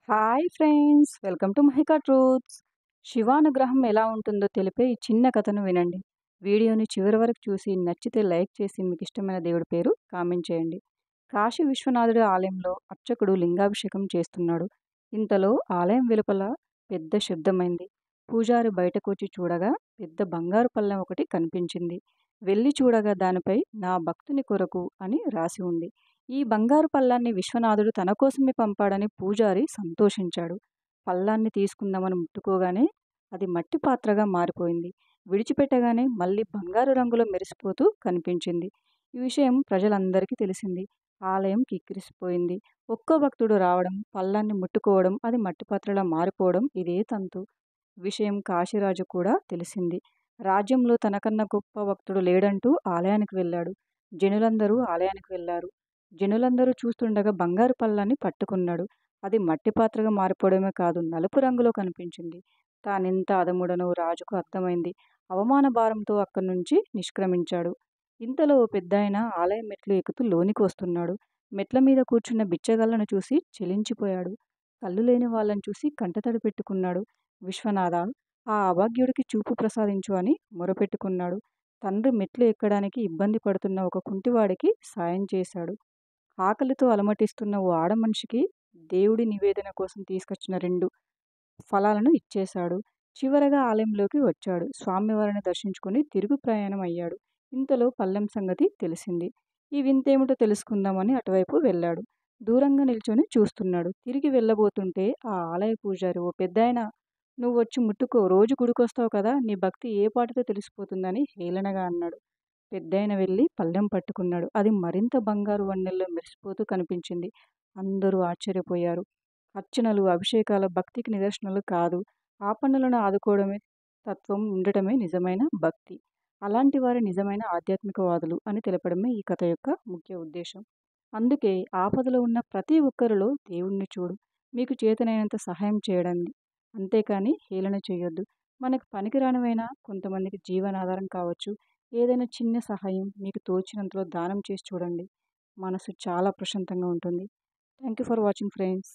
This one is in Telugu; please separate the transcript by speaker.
Speaker 1: Hi friends! Welcome to Mahika truths. శివానుగ్రహం ఎలా ఉంటుందో తెలిపే ఈ చిన్న కథను వినండి. వీడియోని చివరి వరకు చూసి నచ్చితే లైక్ చేసి మీకు ఇష్టమైన దేవుడి పేరు కామెంట్ చేయండి. కాశీ విశ్వనాథుడి ఆలయంలో అర్చకుడు లింగాభిషేకం చేస్తున్నాడు. ఇంతలో ఆలయం వెలుపల పెద్ద శబ్దమైంది. పూజారి బయటకు వచ్చి చూడగా పెద్ద బంగారు పళ్ళెం ఒకటి కనిపించింది. వెళ్ళి చూడగా దానిపై నా భక్తుని కొరకు అని రాసి ఉంది. ఈ బంగారు పళ్ళాన్ని విశ్వనాథుడు తన కోసమే పంపాడని పూజారి సంతోషించాడు. పళ్ళాన్ని తీసుకుందామని ముట్టుకోగానే అది మట్టి పాత్రగా మారిపోయింది. విడిచిపెట్టగానే మళ్ళీ బంగారు రంగులో మెరిసిపోతూ కనిపించింది. ఈ విషయం ప్రజలందరికీ తెలిసింది. ఆలయం కిక్కిరిసిపోయింది. ఒక్కో భక్తుడు రావడం, పళ్ళాన్ని ముట్టుకోవడం, అది మట్టి పాత్రలా మారిపోవడం ఇదే తంతు. విషయం కాశీరాజు కూడా తెలిసింది. రాజ్యంలో తనకన్నా గొప్ప భక్తుడు లేడంటూ ఆలయానికి వెళ్ళాడు. జనులందరూ ఆలయానికి వెళ్ళారు. జనులందరూ చూస్తుండగా బంగారు పళ్ళాన్ని పట్టుకున్నాడు. అది మట్టి పాత్రగా మారిపోవడమే కాదు, నలుపు రంగులో కనిపించింది. తానెంత అధముడనో రాజుకు అర్థమైంది. అవమాన భారంతో అక్కడి నుంచి నిష్క్రమించాడు. ఇంతలో ఓ పెద్దాయన ఆలయం మెట్లు ఎక్కుతూ లోనికి వస్తున్నాడు. మెట్ల మీద కూర్చున్న బిచ్చగాళ్ళను చూసి చెలించిపోయాడు. కళ్ళు లేని వాళ్ళని చూసి కంటతడి పెట్టుకున్నాడు. విశ్వనాథ, ఆ అభాగ్యుడికి చూపు ప్రసాదించు అని మొరపెట్టుకున్నాడు. తండ్రి మెట్లు ఎక్కడానికి ఇబ్బంది పడుతున్న ఒక కుంటివాడికి సాయం చేశాడు. ఆకలితో అలమటిస్తున్న ఓ ఆడమనిషికి దేవుడి నివేదన కోసం తీసుకొచ్చిన 2 ఫలాలను ఇచ్చేశాడు. చివరగా ఆలయంలోకి వచ్చాడు. స్వామివారిని దర్శించుకుని తిరుగు ప్రయాణం అయ్యాడు. ఇంతలో పళ్ళెం సంగతి తెలిసింది. ఈ వింతేమిటో తెలుసుకుందామని అటువైపు వెళ్ళాడు. దూరంగా నిల్చొని చూస్తున్నాడు. తిరిగి వెళ్ళబోతుంటే ఆ ఆలయ పూజారి, "ఓ పెద్దాయనా, నువ్వొచ్చి ముట్టుకో, రోజు గుడికొస్తావు కదా, నీ భక్తి ఏ పాటిదో తెలిసిపోతుందని" హేళనగా అన్నాడు. పెద్దాయన వెళ్ళి పళ్ళెం పట్టుకున్నాడు. అది మరింత బంగారు వన్నెల్లో మెరిసిపోతూ కనిపించింది. అందరూ ఆశ్చర్యపోయారు. అర్చనలు, అభిషేకాలు భక్తికి నిదర్శనాలు కాదు. ఆపన్నులను ఆదుకోవడమే తత్వం ఉండటమే నిజమైన భక్తి. అలాంటి వారే నిజమైన ఆధ్యాత్మికవాదులు అని తెలపడమే ఈ కథ యొక్క ముఖ్య ఉద్దేశం. అందుకే ఆపదలో ఉన్న ప్రతి ఒక్కరిలో దేవుణ్ణి చూడు. మీకు చేతనైనంత సహాయం చేయడండి. అంతేకాని హేళన చేయొద్దు. మనకు పనికిరానివైనా కొంతమందికి జీవనాధారం కావచ్చు. ఏదైనా చిన్న సహాయం మీకు తోచినంతలో దానం చేసి చూడండి. మనసు చాలా ప్రశాంతంగా ఉంటుంది. Thank you for watching friends.